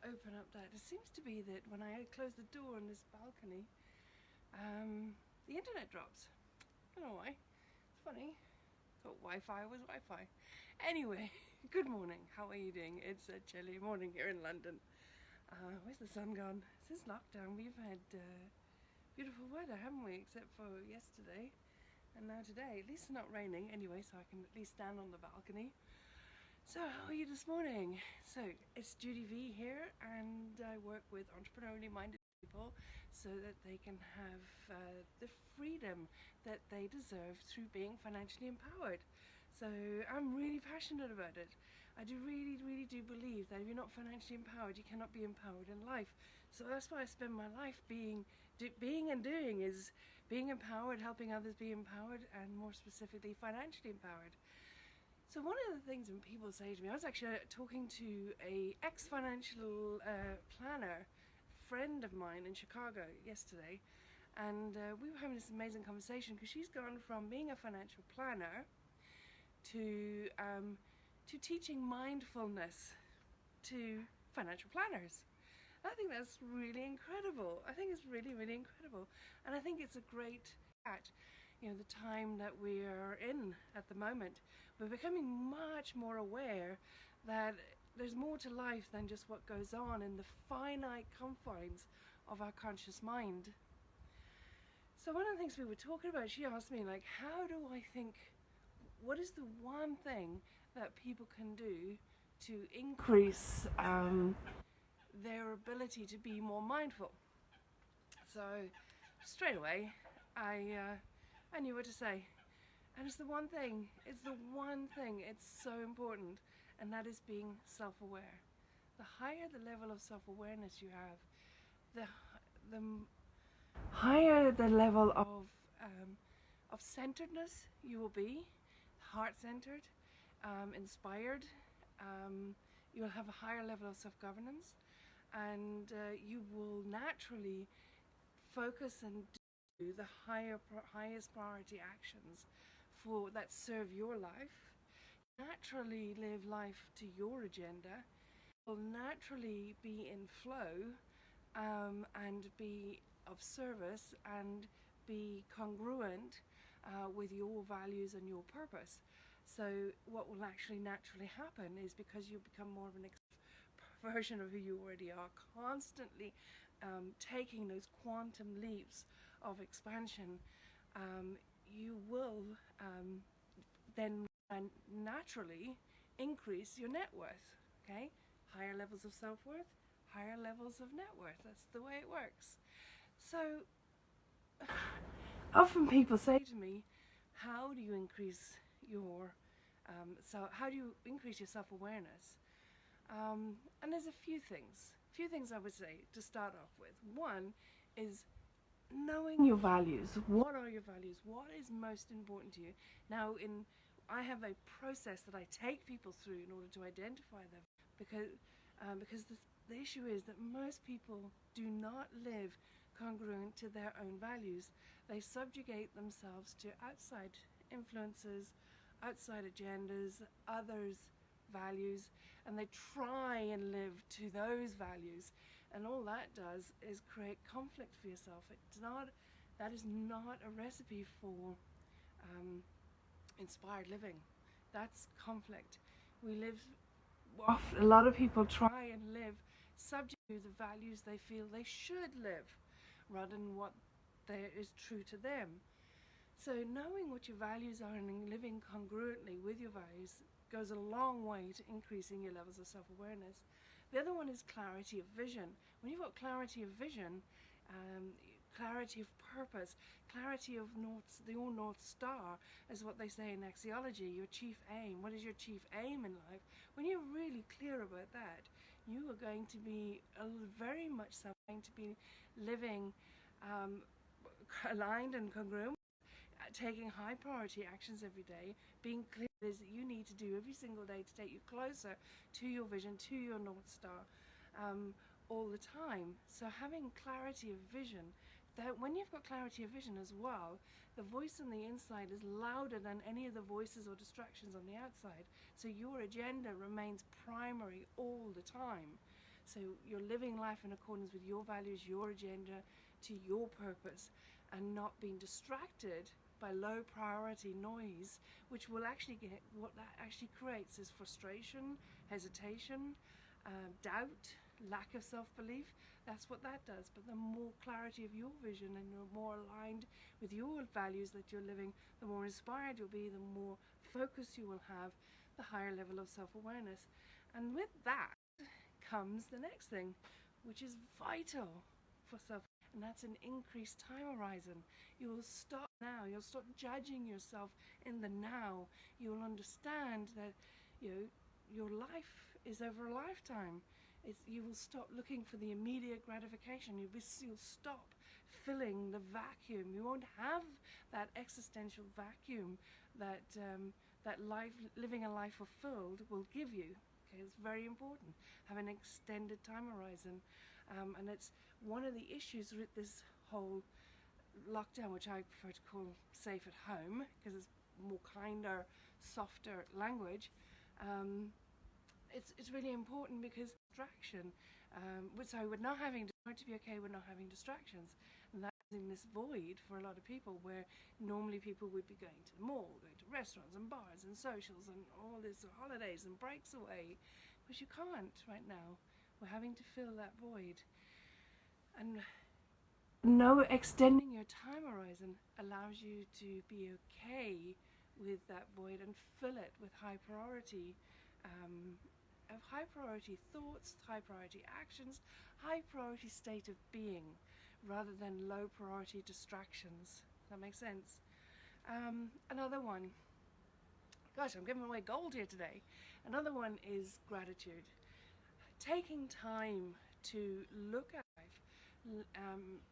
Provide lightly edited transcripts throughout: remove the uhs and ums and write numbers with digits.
open up that. It seems to be that when I close the door on this balcony, the internet drops. I don't know why. It's funny. Thought Wi-Fi was Wi-Fi. Anyway, good morning. How are you doing? It's a chilly morning here in London. Where's the sun gone? Since lockdown, we've had beautiful weather, haven't we? Except for yesterday and now today. At least it's not raining anyway, so I can at least stand on the balcony. So, how are you this morning? So, it's Judy V here, and I work with entrepreneurially minded people so that they can have the freedom that they deserve through being financially empowered. So, I'm really passionate about it. I do really do believe that if you're not financially empowered, you cannot be empowered in life. So that's why I spend my life being and doing is being empowered, helping others be empowered, and more specifically, financially empowered. So one of the things when people say to me, I was actually talking to a ex-financial planner, friend of mine in Chicago yesterday, and we were having this amazing conversation because she's gone from being a financial planner to teaching mindfulness to financial planners. I think that's really incredible. I think it's really incredible. And I think it's a great at, the time that we are in at the moment. We're becoming much more aware that there's more to life than just what goes on in the finite confines of our conscious mind. So one of the things we were talking about, she asked me, what is the one thing that people can do to increase their ability to be more mindful? So straight away I knew what to say, and it's the one thing, it's so important, and that is being self-aware. The higher the level of self-awareness you have, the higher the level of centeredness you will be, heart-centered, inspired. You'll have a higher level of self-governance, and you will naturally focus and do the highest priority actions that serve your life. Naturally live life to your agenda. Will naturally be in flow, and be of service and be congruent with your values and your purpose. So what will actually naturally happen is, because you become more of an version of who you already are, constantly taking those quantum leaps of expansion, you will then naturally increase your net worth. Okay, higher levels of self-worth, higher levels of net worth. That's the way it works. So often people say to me, how do you increase your self-awareness? And there's a few things I would say to start off with. One is knowing your values. What are your values? What is most important to you? Now, I have a process that I take people through in order to identify them, because the issue is that most people do not live congruent to their own values. They subjugate themselves to outside influences, outside agendas, others' values, and they try and live to those values. And all that does is create conflict for yourself. That is not a recipe for inspired living. That's conflict. A lot of people try and live subject to the values they feel they should live, rather than what is true to them. So knowing what your values are and living congruently with your values goes a long way to increasing your levels of self-awareness. The other one is clarity of vision. When you've got clarity of vision, clarity of purpose, clarity of your North Star, is what they say in axiology, your chief aim. What is your chief aim in life? When you're really clear about that, you are going to be very much so going to be living aligned and congruent, taking high priority actions every day, being clear what it is that you need to do every single day to take you closer to your vision, to your North Star, all the time. So having clarity of vision, that when you've got clarity of vision as well, the voice on the inside is louder than any of the voices or distractions on the outside. So your agenda remains primary all the time. So you're living life in accordance with your values, your agenda, to your purpose, and not being distracted by low priority noise, which will actually get, what that actually creates is frustration, hesitation, doubt, lack of self-belief. That's what that does. But the more clarity of your vision and you're more aligned with your values that you're living, the more inspired you'll be, the more focus you will have, the higher level of self-awareness. And with that comes the next thing, which is vital for self, and that's an increased time horizon. You will stop now. You'll stop judging yourself in the now. You will understand that your life is over a lifetime. You will stop looking for the immediate gratification. You'll stop filling the vacuum. You won't have that existential vacuum that living a life fulfilled will give you. Okay, it's very important. Have an extended time horizon, and it's one of the issues with this whole lockdown, which I prefer to call safe at home because it's more kinder, softer language. It's really important because distraction. We're not having to be okay. We're not having distractions, and that's in this void for a lot of people, where normally people would be going to the mall, going to restaurants and bars and socials and all this holidays and breaks away, but you can't right now. We're having to fill that void, and extending your time horizon allows you to be okay with that void and fill it with high priority thoughts, high priority actions, high priority state of being, rather than low priority distractions. Does that make sense? Another one, gosh, I'm giving away gold here today. Another one is gratitude. Taking time to look at life,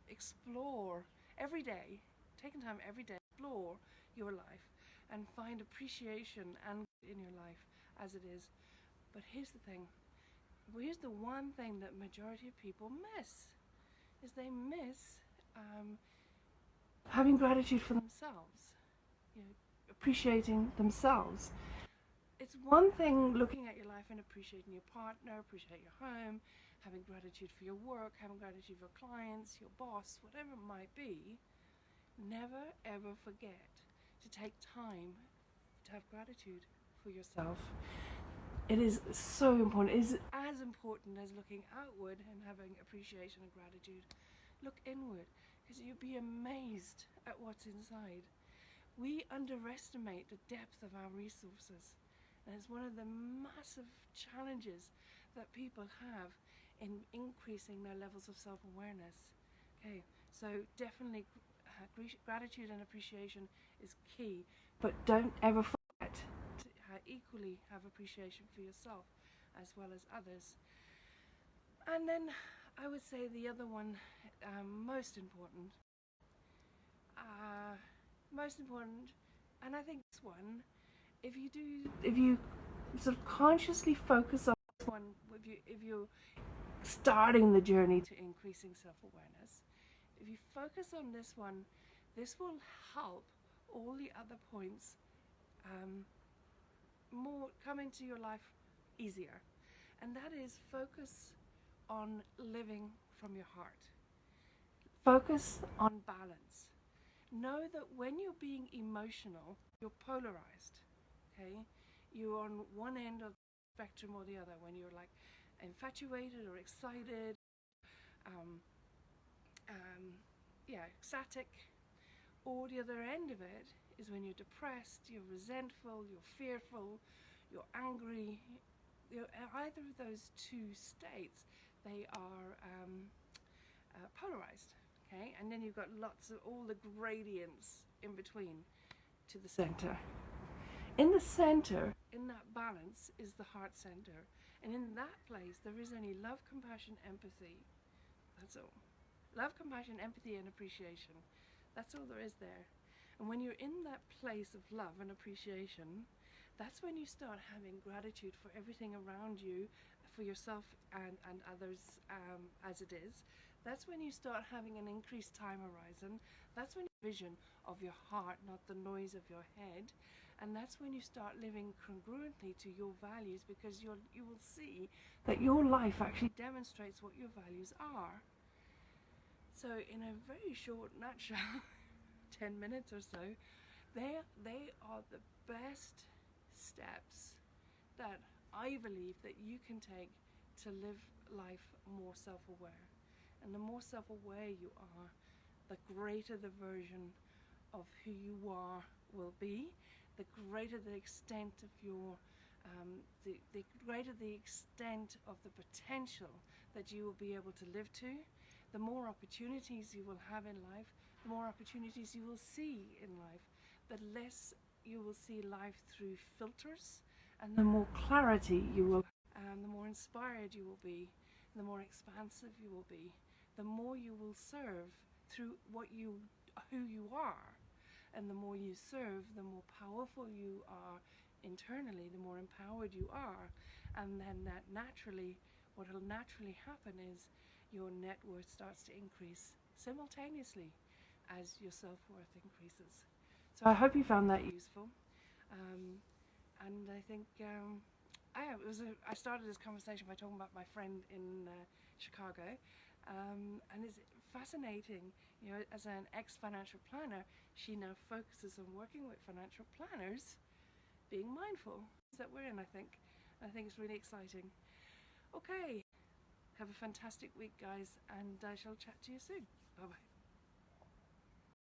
explore every day, taking time every day, explore your life and find appreciation and in your life as it is. But here's the thing. Here's the one thing that majority of people miss, is they miss having gratitude for themselves, appreciating themselves. It's one thing looking at your life and appreciating your partner, appreciating your home, having gratitude for your work, having gratitude for clients, your boss, whatever it might be. Never ever forget to take time to have gratitude for yourself. It is so important. It is as important as looking outward and having appreciation and gratitude. Look inward, because you'll be amazed at what's inside. We underestimate the depth of our resources, and it's one of the massive challenges that people have in increasing their levels of self-awareness. Okay, so definitely gratitude and appreciation is key, but don't ever forget to equally have appreciation for yourself as well as others. And then I would say the other one, most important, and I think this one, if you sort of consciously focus on this one, if you're starting the journey to increasing self-awareness, if you focus on this one, this will help all the other points more come into your life easier. And that is, focus on living from your heart. Focus on balance. Know that when you're being emotional, you're polarized. Okay? You're on one end of the spectrum or the other. When you're like infatuated or excited, ecstatic, or the other end of it is when you're depressed, you're resentful, you're fearful, you're angry. Either of those two states, they are polarized. Okay, and then you've got lots of all the gradients in between to the center. In the center, in that balance, is the heart center, and in that place there is only love, compassion, empathy. That's all. Love, compassion, empathy, and appreciation. That's all there is there. And when you're in that place of love and appreciation, that's when you start having gratitude for everything around you, for yourself and others as it is. That's when you start having an increased time horizon. That's when you vision of your heart, not the noise of your head. And that's when you start living congruently to your values, because you will see that your life actually demonstrates what your values are. So in a very short nutshell, 10 minutes or so, they are the best steps that I believe that you can take to live life more self-aware. And the more self-aware you are, the greater the version of who you are will be, the greater the extent of your the greater the extent of the potential that you will be able to live to, the more opportunities you will have in life, the more opportunities you will see in life, the less you will see life through filters, and the more clarity you will, the more inspired you will be, the more expansive you will be, the more you will serve through who you are. And the more you serve, the more powerful you are internally, the more empowered you are. And then what will naturally happen is your net worth starts to increase simultaneously as your self-worth increases. So I hope you found that useful. And I think I started this conversation by talking about my friend in Chicago, and it's fascinating. You know, as an ex-financial planner, she now focuses on working with financial planners, being mindful that we're in. I think it's really exciting. Okay, have a fantastic week, guys, and I shall chat to you soon. Bye bye.